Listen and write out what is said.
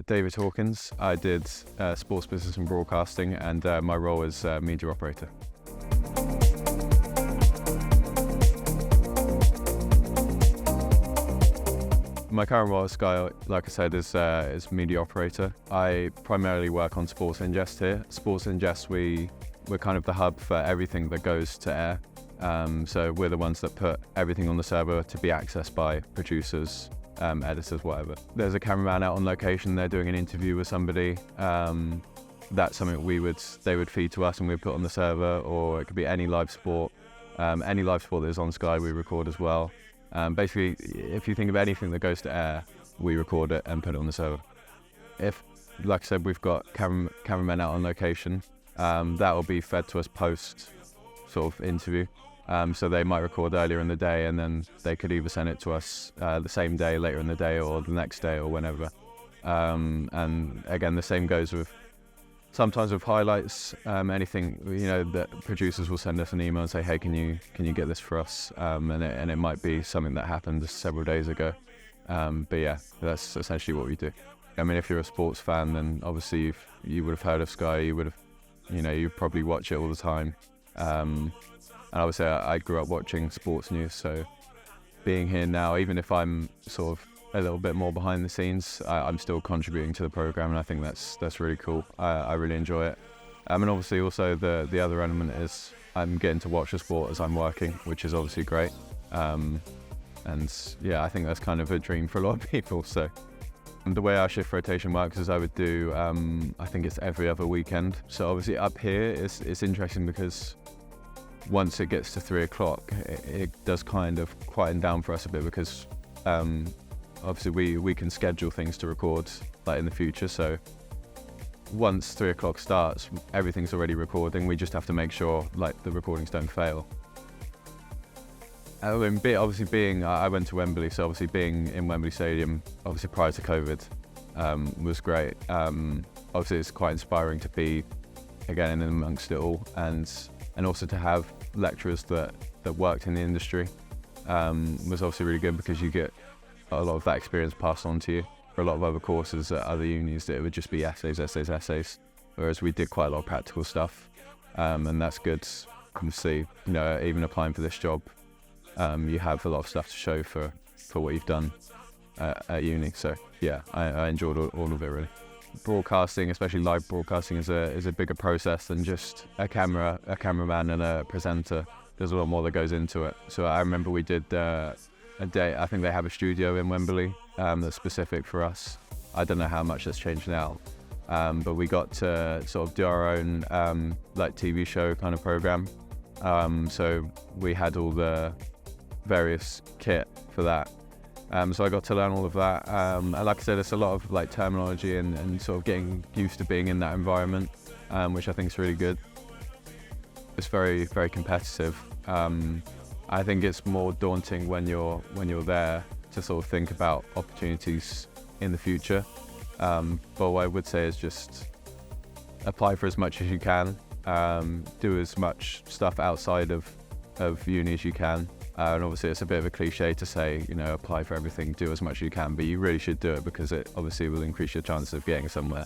David Hawkins. I did sports business and broadcasting, and my role is media operator. My current role at Sky, like I said, is media operator. I primarily work on sports ingest here. Sports ingest, we're kind of the hub for everything that goes to air. So we're the ones that put everything on the server to be accessed by producers, editors, whatever. There's a cameraman out on location, they're doing an interview with somebody. That's something they would feed to us and we'd put on the server, or it could be any live sport. Any live sport that is on Sky, we record as well. Basically, if you think of anything that goes to air, we record it and put it on the server. If, like I said, we've got cameramen out on location, that will be fed to us post sort of interview. So they might record earlier in the day and then they could either send it to us the same day, later in the day, or the next day, or whenever. And again, the same goes with sometimes with highlights, anything, that producers will send us an email and say, hey, can you get this for us? And it might be something that happened several days ago. But yeah, that's essentially what we do. I mean, if you're a sports fan, then obviously you would have heard of Sky, you probably watch it all the time. And obviously I grew up watching sports news, so being here now, even if I'm sort of a little bit more behind the scenes, I'm still contributing to the program, and I think that's really cool. I really enjoy it. And obviously also the other element is I'm getting to watch the sport as I'm working, which is obviously great. And yeah, I think that's kind of a dream for a lot of people. So the way our shift rotation works is I would do, I think it's every other weekend. So obviously up here it's interesting because once it gets to 3 o'clock, it does kind of quieten down for us a bit, because obviously we can schedule things to record like in the future. So once 3 o'clock starts, everything's already recording. We just have to make sure like the recordings don't fail. I went to Wembley, so obviously being in Wembley Stadium, obviously prior to COVID, was great. Obviously it's quite inspiring to be again in amongst it all, and also to have lecturers that worked in the industry was obviously really good, because you get a lot of that experience passed on to you. For a lot of other courses at other unis, it would just be essays, whereas we did quite a lot of practical stuff, and that's good. Obviously, even applying for this job, you have a lot of stuff to show for what you've done at uni. So yeah, I enjoyed all of it really. Broadcasting, especially live broadcasting, is a bigger process than just a cameraman and a presenter. There's a lot more that goes into it. So I remember we did a day, I think they have a studio in Wembley that's specific for us. I don't know how much that's changed now, but we got to sort of do our own like TV show kind of program. So we had all the various kit for that. So I got to learn all of that. And like I said, it's a lot of like terminology and sort of getting used to being in that environment, which I think is really good. It's very, very competitive. I think it's more daunting when you're there to sort of think about opportunities in the future. But what I would say is just apply for as much as you can. Do as much stuff outside of uni as you can. And obviously it's a bit of a cliche to say, apply for everything, do as much as you can, but you really should do it, because it obviously will increase your chances of getting somewhere.